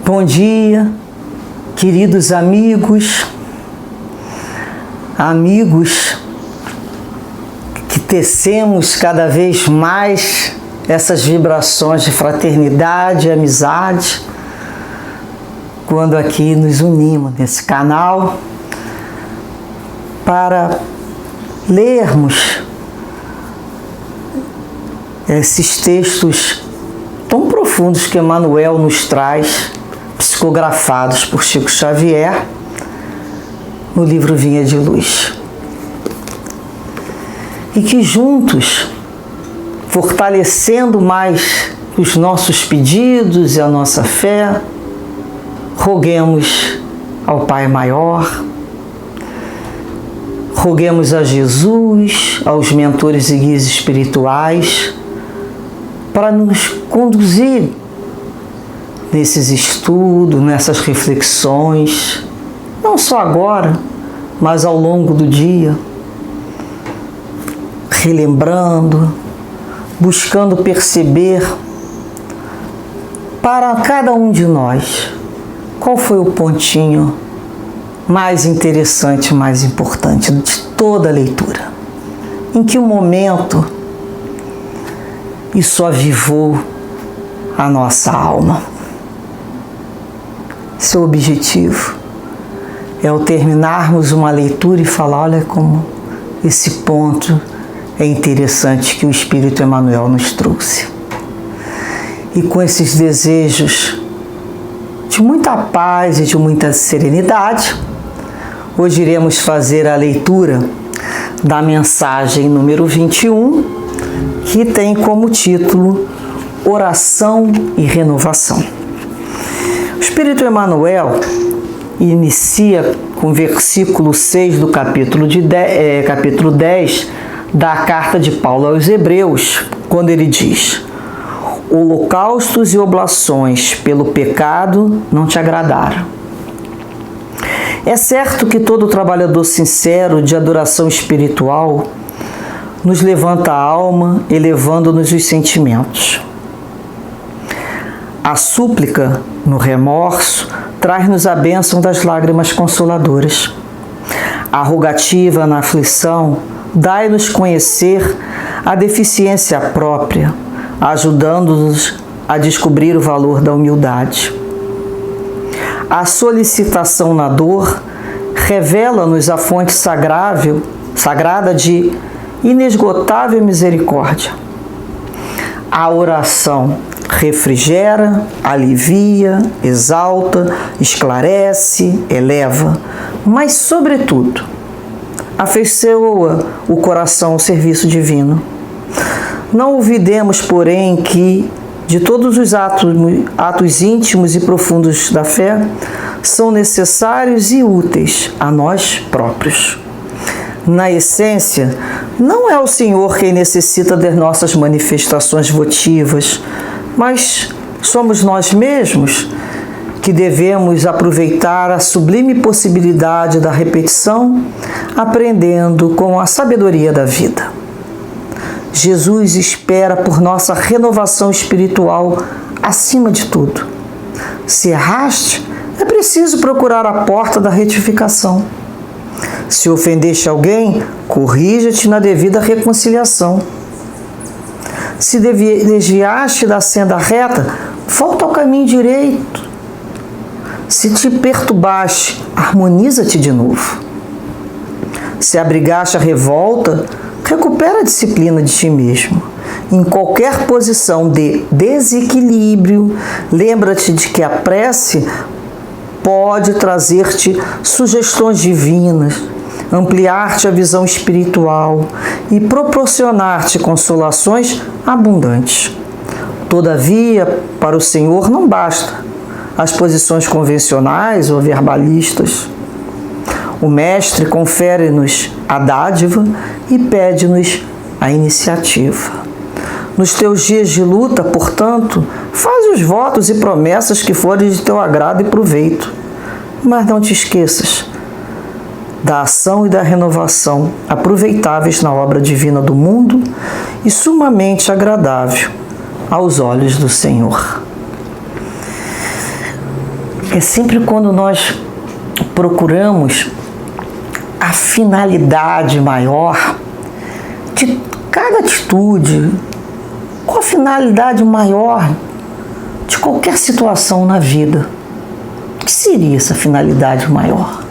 Bom dia, queridos amigos que tecemos cada vez mais essas vibrações de fraternidade e amizade quando aqui nos unimos nesse canal para lermos esses textos tão profundos que Emmanuel nos traz, psicografados por Chico Xavier, no livro Vinha de Luz. E que juntos, fortalecendo mais os nossos pedidos e a nossa fé, roguemos ao Pai Maior, roguemos a Jesus, aos mentores e guias espirituais, para nos conduzir nesses estudos, nessas reflexões, não só agora, mas ao longo do dia, relembrando, buscando perceber para cada um de nós qual foi o pontinho mais interessante, mais importante de toda a leitura. Em que momento isso avivou a nossa alma. Seu objetivo é ao terminarmos uma leitura e falar, olha como esse ponto é interessante que o Espírito Emmanuel nos trouxe. E com esses desejos de muita paz e de muita serenidade, hoje iremos fazer a leitura da mensagem número 21, que tem como título Oração e Renovação. O Espírito Emmanuel inicia com o versículo 6 do capítulo 10 da carta de Paulo aos Hebreus, quando ele diz: holocaustos e oblações pelo pecado não te agradaram. É certo que todo trabalhador sincero de adoração espiritual nos levanta a alma, elevando-nos os sentimentos. A súplica, no remorso, traz-nos a bênção das lágrimas consoladoras. A rogativa, na aflição, dai-nos conhecer a deficiência própria, ajudando-nos a descobrir o valor da humildade. A solicitação na dor revela-nos a fonte sagrada de inesgotável misericórdia. A oração refrigera, alivia, exalta, esclarece, eleva, mas, sobretudo, afeiçoa o coração ao serviço divino. Não olvidemos, porém, que de todos os atos íntimos e profundos da fé são necessários e úteis a nós próprios. Na essência, não é o Senhor quem necessita das nossas manifestações votivas, mas somos nós mesmos que devemos aproveitar a sublime possibilidade da repetição, aprendendo com a sabedoria da vida. Jesus espera por nossa renovação espiritual acima de tudo. Se erraste, é preciso procurar a porta da retificação. Se ofendeste alguém, corrija-te na devida reconciliação. Se desviaste da senda reta, volta ao caminho direito. Se te perturbaste, harmoniza-te de novo. Se abrigaste a revolta, recupera a disciplina de ti mesmo. Em qualquer posição de desequilíbrio, lembra-te de que a prece pode trazer-te sugestões divinas, ampliar-te a visão espiritual e proporcionar-te consolações abundantes. Todavia, para o Senhor não basta as posições convencionais ou verbalistas. O Mestre confere-nos a dádiva e pede-nos a iniciativa. Nos teus dias de luta, portanto, faz os votos e promessas que forem de teu agrado e proveito. Mas não te esqueças da ação e da renovação aproveitáveis na obra divina do mundo e sumamente agradável aos olhos do Senhor. é sempre quando nós procuramos a finalidade maior de cada atitude, qual a finalidade maior de qualquer situação na vida. O que seria essa finalidade maior?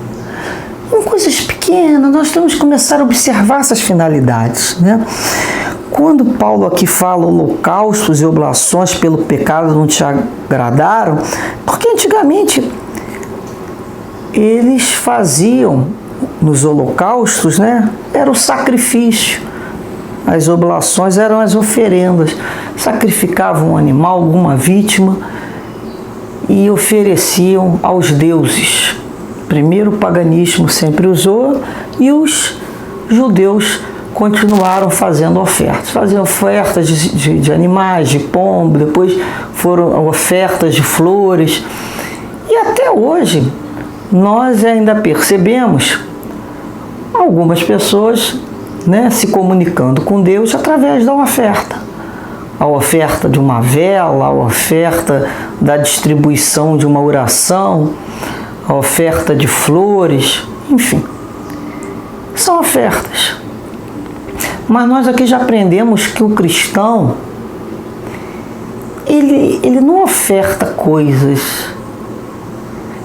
Em coisas pequenas, nós temos que começar a observar essas finalidades, né? Quando Paulo aqui fala holocaustos e oblações pelo pecado não te agradaram, porque antigamente eles faziam nos holocaustos, né? Era o sacrifício. As oblações eram as oferendas. Sacrificavam um animal, alguma vítima e ofereciam aos deuses. Primeiro o paganismo sempre usou e os judeus continuaram fazendo ofertas. Faziam ofertas de animais, de pombo, depois foram ofertas de flores. E até hoje nós ainda percebemos algumas pessoas, né, se comunicando com Deus através da oferta. A oferta de uma vela, a oferta da distribuição de uma oração, a oferta de flores, enfim. São ofertas. Mas nós aqui já aprendemos que o cristão, ele não oferta coisas,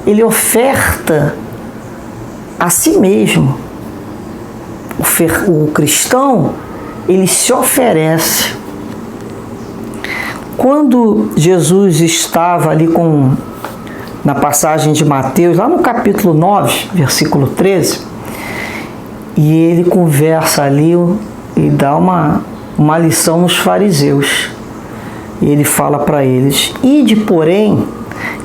ele oferta a si mesmo. O cristão, ele se oferece. Quando Jesus estava ali na passagem de Mateus, lá no capítulo 9, versículo 13, e ele conversa ali e dá uma lição nos fariseus. E ele fala para eles: ide, porém,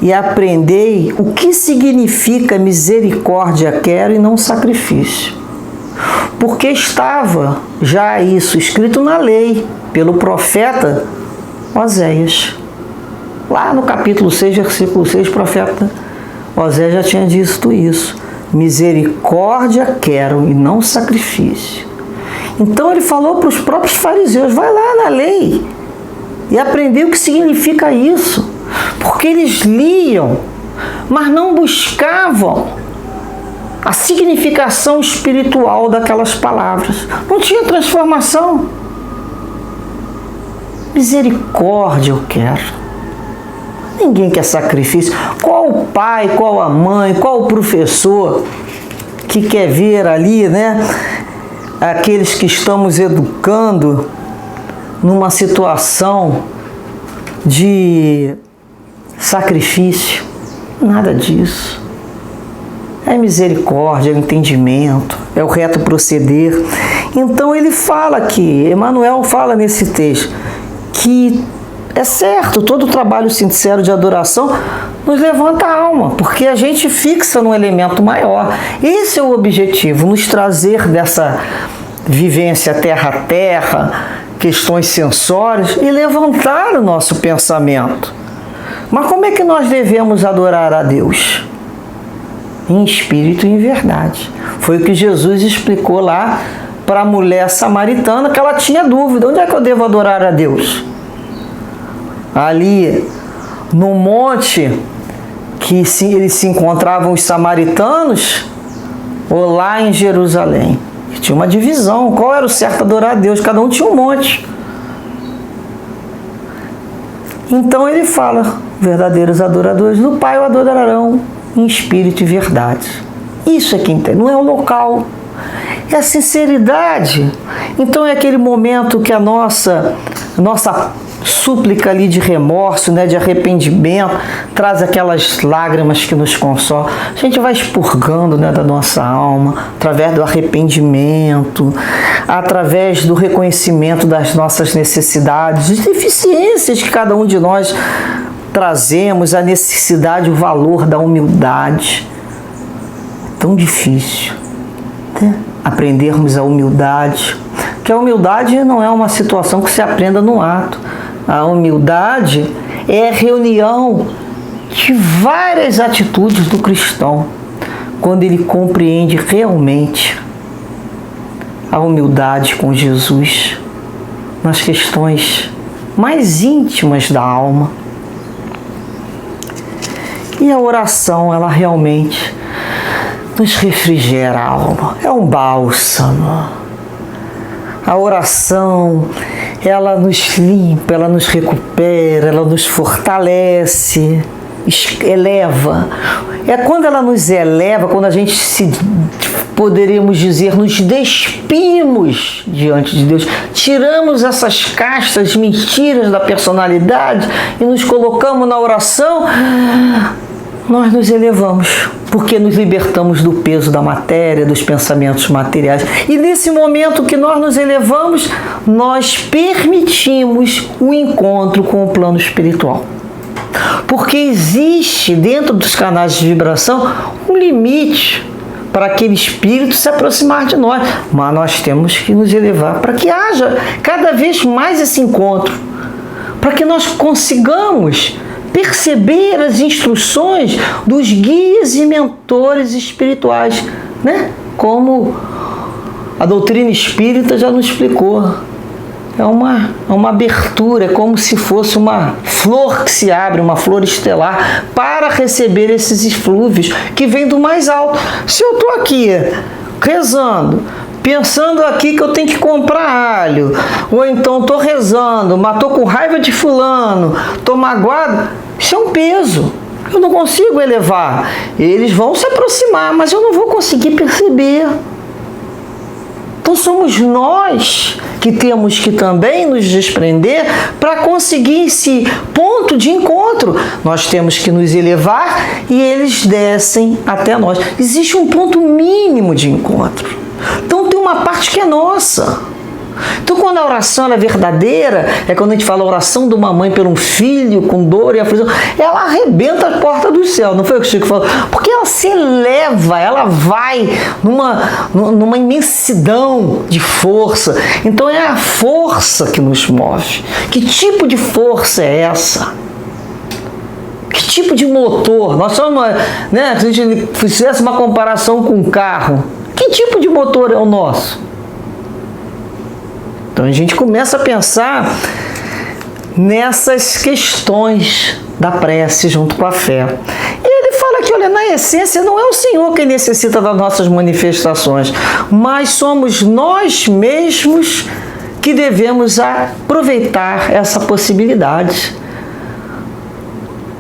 e aprendei o que significa misericórdia quero e não sacrifício. Porque estava já isso escrito na lei, pelo profeta Oséias. Lá no capítulo 6, versículo 6, o profeta Oséias já tinha dito isso. Misericórdia quero e não sacrifício. Então ele falou para os próprios fariseus: vai lá na lei e aprender o que significa isso. Porque eles liam, mas não buscavam a significação espiritual daquelas palavras. Não tinha transformação. Misericórdia eu quero. Ninguém quer sacrifício. Qual o pai, qual a mãe, qual o professor que quer ver ali, né, aqueles que estamos educando numa situação de sacrifício? Nada disso. É misericórdia, é o entendimento, é o reto proceder. Então ele fala aqui, Emmanuel fala nesse texto, que é certo, todo trabalho sincero de adoração nos levanta a alma, porque a gente fixa num elemento maior. Esse é o objetivo, nos trazer dessa vivência terra a terra, questões sensórias, e levantar o nosso pensamento. Mas como é que nós devemos adorar a Deus? Em espírito e em verdade. Foi o que Jesus explicou lá para a mulher samaritana, que ela tinha dúvida: onde é que eu devo adorar a Deus? Ali no monte que eles se encontravam os samaritanos, ou lá em Jerusalém? Tinha uma divisão, qual era o certo adorar a Deus? Cada um tinha um monte. Então ele fala: verdadeiros adoradores do Pai o adorarão em espírito e verdade. Isso é que entende, não é o local, é a sinceridade. Então é aquele momento que a nossa súplica ali de remorso, né, de arrependimento, traz aquelas lágrimas que nos consolam. A gente vai expurgando, né, da nossa alma, através do arrependimento, através do reconhecimento das nossas necessidades, das deficiências que cada um de nós trazemos, a necessidade, o valor da humildade. É tão difícil, né, aprendermos a humildade, que a humildade não é uma situação que se aprenda no ato. A humildade é a reunião de várias atitudes do cristão, quando ele compreende realmente a humildade com Jesus nas questões mais íntimas da alma. E a oração, ela realmente nos refrigera a alma, é um bálsamo. A oração, ela nos limpa, ela nos recupera, ela nos fortalece, eleva. É quando ela nos eleva, quando a gente poderíamos dizer, nos despimos diante de Deus, tiramos essas castas, mentiras da personalidade e nos colocamos na oração, nós nos elevamos, porque nos libertamos do peso da matéria, dos pensamentos materiais. E nesse momento que nós nos elevamos, nós permitimos o encontro com o plano espiritual. Porque existe dentro dos canais de vibração um limite para aquele espírito se aproximar de nós. Mas nós temos que nos elevar para que haja cada vez mais esse encontro, para que nós consigamos perceber as instruções dos guias e mentores espirituais, né? Como a doutrina espírita já nos explicou. É uma abertura, é como se fosse uma flor que se abre, uma flor estelar, para receber esses eflúvios que vêm do mais alto. Se eu estou aqui rezando, pensando aqui que eu tenho que comprar alho, ou então estou rezando, mas estou com raiva de fulano, estou magoado, isso é um peso. Eu não consigo elevar. Eles vão se aproximar, mas eu não vou conseguir perceber. Então somos nós que temos que também nos desprender para conseguir esse ponto de encontro. Nós temos que nos elevar e eles descem até nós. Existe um ponto mínimo de encontro. Então tem uma parte que é nossa. Então quando a oração é verdadeira, é quando a gente fala a oração de uma mãe por um filho com dor e aflição, ela arrebenta a porta do céu, não foi o que o Chico falou? Porque ela se eleva, ela vai numa imensidão de força. Então é a força que nos move. Que tipo de força é essa? Que tipo de motor? Nós somos, né, se a gente fizesse uma comparação com um carro, que tipo de motor é o nosso? Então a gente começa a pensar nessas questões da prece junto com a fé. E ele fala que, olha, na essência não é o Senhor quem necessita das nossas manifestações, mas somos nós mesmos que devemos aproveitar essa possibilidade.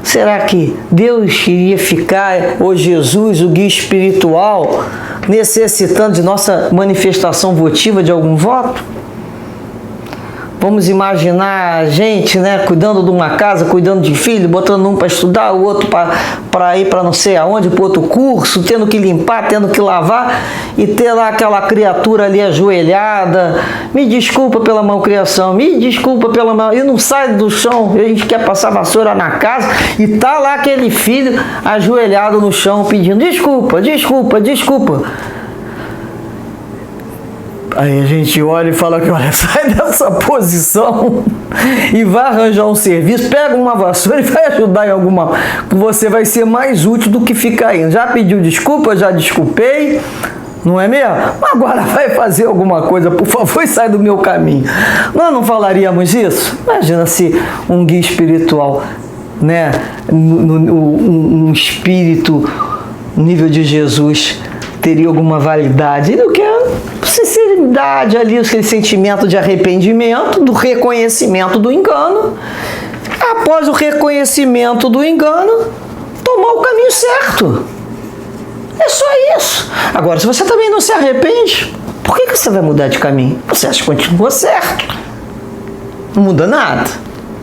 Será que Deus iria ficar, ou Jesus, o guia espiritual, necessitando de nossa manifestação votiva de algum voto? Vamos imaginar a gente, né, cuidando de uma casa, cuidando de filho, botando um para estudar, o outro para ir para não sei aonde, para outro curso, tendo que limpar, tendo que lavar, e ter lá aquela criatura ali ajoelhada. Me desculpa pela malcriação, me desculpa pela mal... E não sai do chão, a gente quer passar vassoura na casa, e tá lá aquele filho ajoelhado no chão pedindo desculpa, desculpa, desculpa. Aí a gente olha e fala que, olha, sai dessa posição e vai arranjar um serviço, pega uma vassoura e vai ajudar em alguma... Você vai ser mais útil do que ficar indo. Já pediu desculpa, já desculpei, não é mesmo? Agora vai fazer alguma coisa, por favor, e sai do meu caminho. Nós não falaríamos isso? Imagina se um guia espiritual, né, um espírito nível de Jesus, teria alguma validade. Ele quer sinceridade ali, aquele sentimento de arrependimento, do reconhecimento do engano. Após o reconhecimento do engano, tomar o caminho certo. É só isso. Agora, se você também não se arrepende, por que você vai mudar de caminho? Você acha que continua certo. Não muda nada.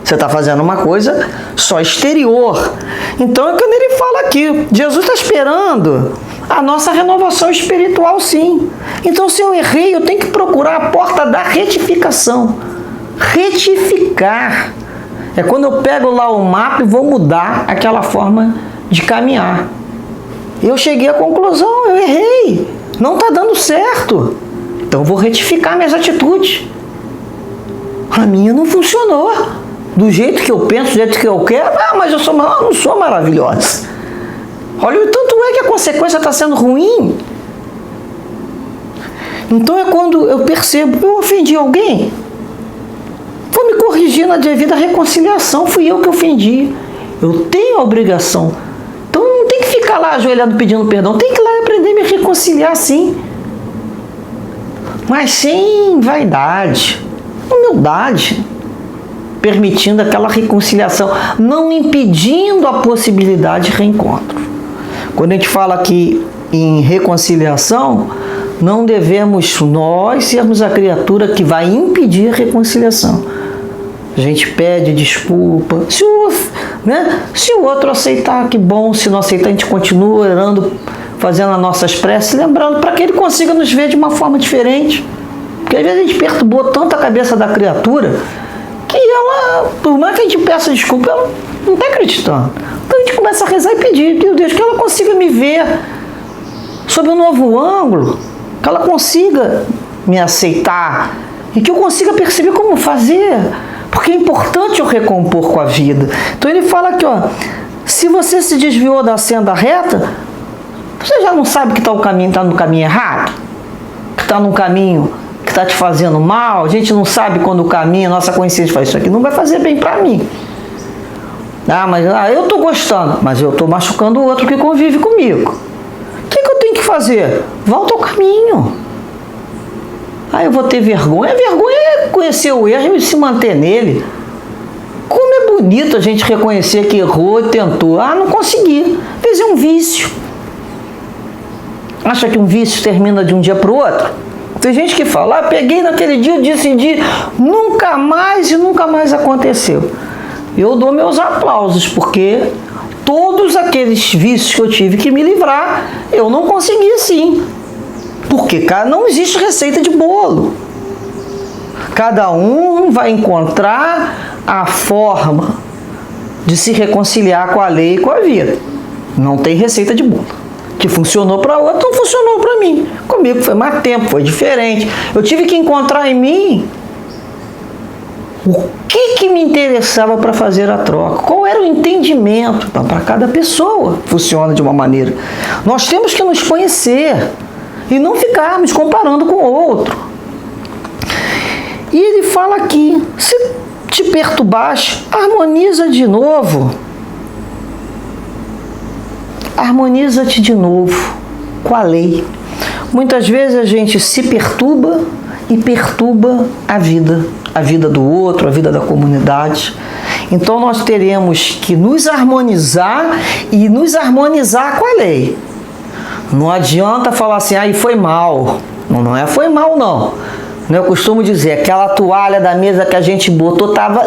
Você está fazendo uma coisa só exterior. Então é quando ele fala aqui, Jesus está esperando a nossa renovação espiritual, sim. Então, se eu errei, eu tenho que procurar a porta da retificação. Retificar. É quando eu pego lá o mapa e vou mudar aquela forma de caminhar. Eu cheguei à conclusão, eu errei. Não está dando certo. Então, eu vou retificar minhas atitudes. A minha não funcionou. Do jeito que eu penso, do jeito que eu quero. Ah, mas eu não sou maravilhosa. Olha, o tanto é que a consequência está sendo ruim. Então é quando eu percebo, eu ofendi alguém. Vou me corrigir na devida reconciliação, fui eu que ofendi. Eu tenho a obrigação. Então ficar lá ajoelhado pedindo perdão. Tem que ir lá e aprender a me reconciliar, sim. Mas sem vaidade, humildade, permitindo aquela reconciliação, não impedindo a possibilidade de reencontro. Quando a gente fala aqui em reconciliação, não devemos nós sermos a criatura que vai impedir a reconciliação. A gente pede desculpa. Se o outro aceitar, que bom. Se não aceitar, a gente continua orando, fazendo as nossas preces, lembrando para que ele consiga nos ver de uma forma diferente. Porque às vezes a gente perturbou tanto a cabeça da criatura que ela, por mais que a gente peça desculpa, ela não está acreditando. Então a gente começa a rezar e pedir, meu Deus, que ela consiga me ver sob um novo ângulo, que ela consiga me aceitar e que eu consiga perceber como fazer, porque é importante eu recompor com a vida. Então ele fala aqui, ó, se você se desviou da senda reta, você já não sabe que está no caminho errado? Que está no caminho que está te fazendo mal? A gente não sabe quando o caminho, a nossa consciência faz isso aqui, não vai fazer bem para mim. Mas eu estou gostando, mas eu estou machucando o outro que convive comigo. O que eu tenho que fazer? Volta ao caminho. Eu vou ter vergonha. A vergonha é conhecer o erro e se manter nele. Como é bonito a gente reconhecer que errou e tentou. Não consegui. Às vezes é um vício. Acha que um vício termina de um dia para o outro? Tem gente que fala, peguei naquele dia, decidi, nunca mais e nunca mais aconteceu. Eu dou meus aplausos, porque todos aqueles vícios que eu tive que me livrar, eu não consegui sim. Porque não existe receita de bolo. Cada um vai encontrar a forma de se reconciliar com a lei e com a vida. Não tem receita de bolo. Que funcionou para outro, não funcionou para mim. Comigo foi mais tempo, foi diferente. Eu tive que encontrar em mim o que me interessava para fazer a troca. Qual era o entendimento? Para cada pessoa funciona de uma maneira. Nós temos que nos conhecer e não ficarmos comparando com o outro. E ele fala aqui, se te perturbaste, harmoniza de novo. Harmoniza-te de novo com a lei. Muitas vezes a gente se perturba e perturba a vida do outro, a vida da comunidade. Então nós teremos que nos harmonizar e nos harmonizar com a lei. Não adianta falar assim, foi mal. Não é foi mal, não. Eu costumo dizer, aquela toalha da mesa que a gente botou estava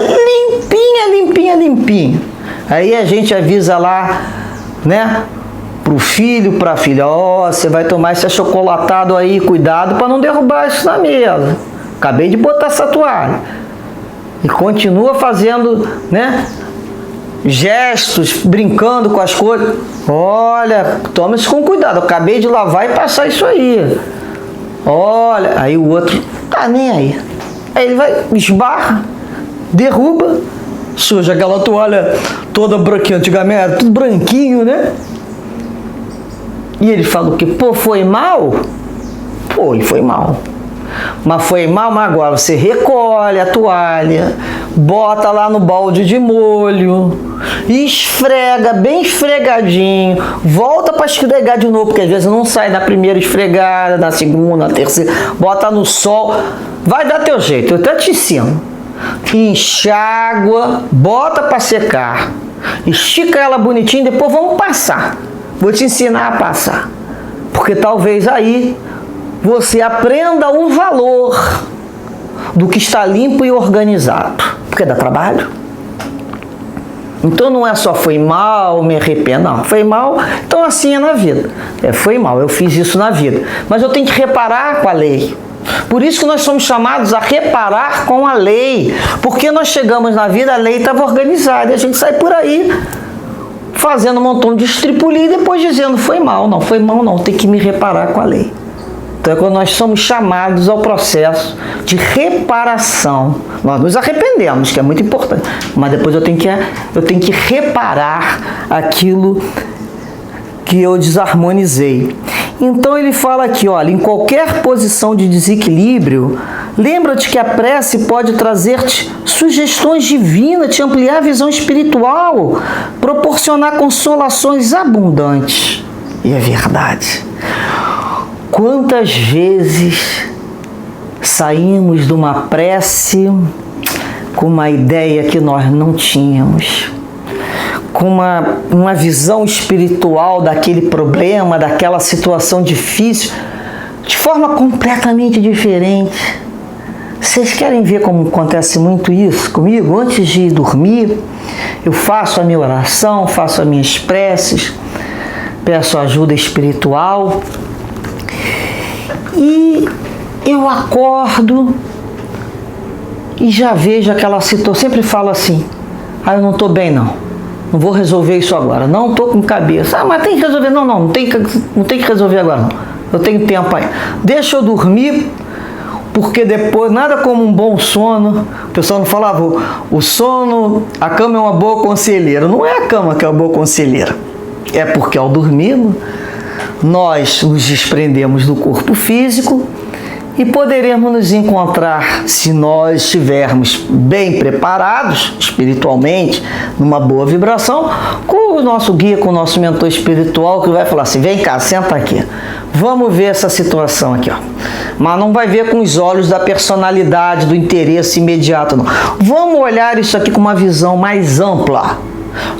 limpinha. Aí a gente avisa lá, pro filho, pra filha, você vai tomar esse achocolatado aí, cuidado para não derrubar isso na mesa. Acabei de botar essa toalha. E continua fazendo, gestos, brincando com as coisas. Olha, toma isso com cuidado, eu acabei de lavar e passar isso aí. Olha, aí o outro tá nem aí. Aí ele vai, esbarra, derruba, suja aquela toalha toda branquinha, antigamente era tudo branquinho, E ele fala o quê? Foi mal? Foi mal. Mas foi mal, mas agora você recolhe a toalha, bota lá no balde de molho, esfrega bem esfregadinho, volta para esfregar de novo, porque às vezes não sai na primeira esfregada, na segunda, na terceira, bota no sol, vai dar teu jeito, eu até te ensino. Enxágua, bota para secar, estica ela bonitinho, depois vamos passar. Vou te ensinar a passar, porque talvez aí você aprenda o valor do que está limpo e organizado, porque dá trabalho. Então não é só foi mal, me arrependo, não, foi mal, então assim é na vida. Foi mal, eu fiz isso na vida, mas eu tenho que reparar com a lei. Por isso que nós somos chamados a reparar com a lei, porque nós chegamos na vida, a lei estava organizada, e a gente sai por aí fazendo um montão de estripulia e depois dizendo foi mal, não, tem que me reparar com a lei. Então é quando nós somos chamados ao processo de reparação. Nós nos arrependemos, que é muito importante, mas depois eu tenho que reparar aquilo que eu desarmonizei. Então ele fala aqui, olha, em qualquer posição de desequilíbrio, Lembra-te que a prece pode trazer-te sugestões divinas, te ampliar a visão espiritual, proporcionar consolações abundantes. E é verdade. Quantas vezes saímos de uma prece com uma ideia que nós não tínhamos, com uma visão espiritual daquele problema, daquela situação difícil, de forma completamente diferente. Vocês querem ver como acontece muito isso comigo? Antes de dormir, eu faço a minha oração, faço as minhas preces, peço ajuda espiritual e eu acordo e já vejo aquela situação. Sempre falo assim: eu não estou bem não vou resolver isso agora, não estou com cabeça. Mas tem que resolver. Não tem que resolver agora não. Eu tenho tempo aí. Deixa eu dormir, porque depois, nada como um bom sono. O pessoal não falava, o sono, a cama é uma boa conselheira. Não é a cama que é uma boa conselheira. É porque ao dormir, nós nos desprendemos do corpo físico e poderemos nos encontrar, se nós estivermos bem preparados espiritualmente, numa boa vibração, com o nosso guia, com o nosso mentor espiritual, que vai falar assim: vem cá, senta aqui, vamos ver essa situação aqui, ó. Mas não vai ver com os olhos da personalidade, do interesse imediato, não. Vamos olhar isso aqui com uma visão mais ampla.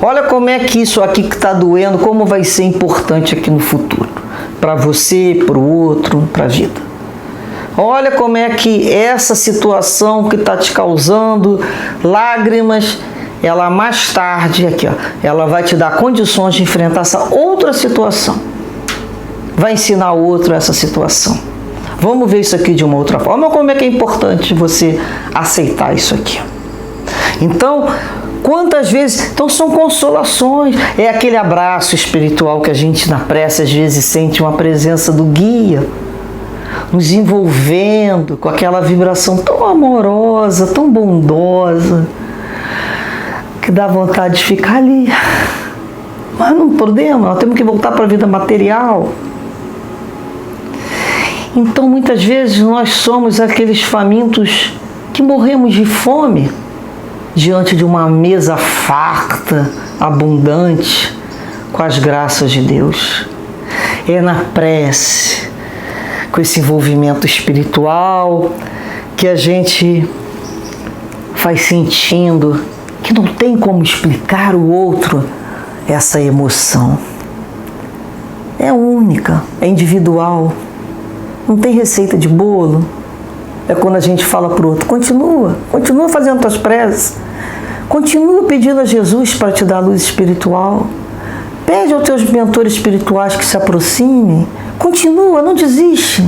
Olha como é que isso aqui que está doendo, como vai ser importante aqui no futuro, para você, para o outro, para a vida. Olha como é que essa situação que está te causando lágrimas, ela mais tarde, aqui, ó, ela vai te dar condições de enfrentar essa outra situação. Vai ensinar outro essa situação. Vamos ver isso aqui de uma outra forma. Como é que é importante você aceitar isso aqui. Então, quantas vezes... Então, são consolações. É aquele abraço espiritual que a gente na prece às vezes sente uma presença do guia, nos envolvendo com aquela vibração tão amorosa, tão bondosa, que dá vontade de ficar ali. Mas não podemos, nós temos que voltar para a vida material. Então, muitas vezes, nós somos aqueles famintos que morremos de fome diante de uma mesa farta, abundante, com as graças de Deus. É na prece, com esse envolvimento espiritual, que a gente vai sentindo que não tem como explicar o outro essa emoção. É única, é individual, não tem receita de bolo. É quando a gente fala para o outro: continua fazendo tuas preces, continua pedindo a Jesus para te dar luz espiritual, pede aos teus mentores espirituais que se aproximem, continua, não desiste.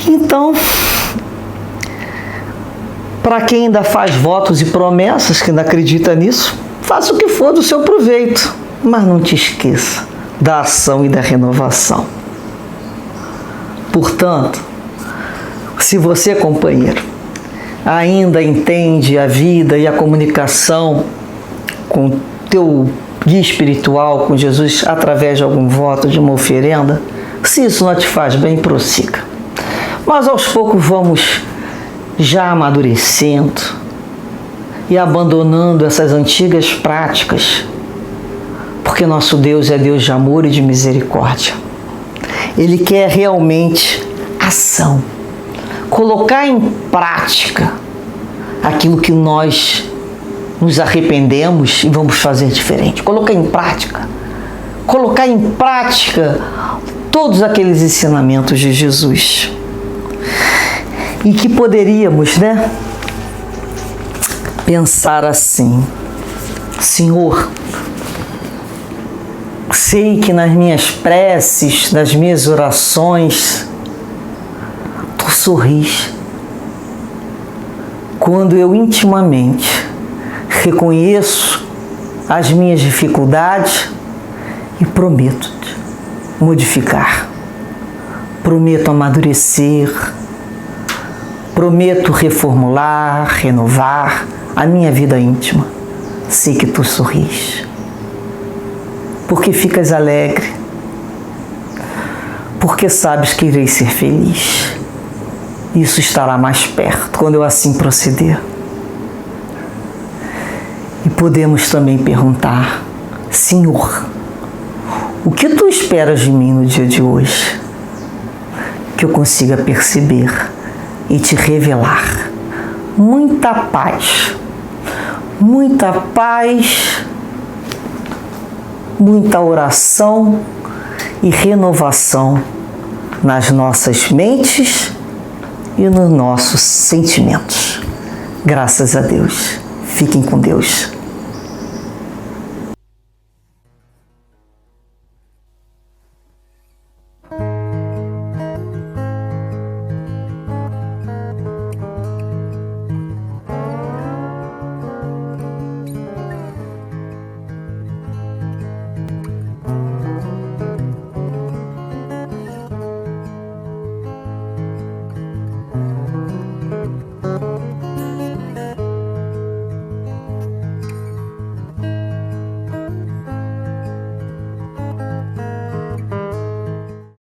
Então, para quem ainda faz votos e promessas, que ainda acredita nisso, faça o que for do seu proveito, mas não te esqueça da ação e da renovação. Portanto, se você, companheiro, ainda entende a vida e a comunicação com o teu guia espiritual, com Jesus, através de algum voto, de uma oferenda, se isso não te faz bem, prossiga. Mas aos poucos vamos já amadurecendo e abandonando essas antigas práticas, porque nosso Deus é Deus de amor e de misericórdia. Ele quer realmente ação, colocar em prática aquilo que nós nos arrependemos e vamos fazer diferente. Colocar em prática todos aqueles ensinamentos de Jesus. E que poderíamos, pensar assim: Senhor, sei que nas minhas preces, nas minhas orações, Tu sorris quando eu intimamente reconheço as minhas dificuldades e prometo modificar, prometo amadurecer, prometo reformular, renovar a minha vida íntima. Sei que Tu sorris, porque ficas alegre, porque sabes que irei ser feliz. isso estará mais perto quando eu assim proceder. E podemos também perguntar: Senhor, o que tu esperas de mim no dia de hoje? Que eu consiga perceber e te revelar muita paz, muita oração e renovação nas nossas mentes e nos nossos sentimentos. Graças a Deus. Fiquem com Deus.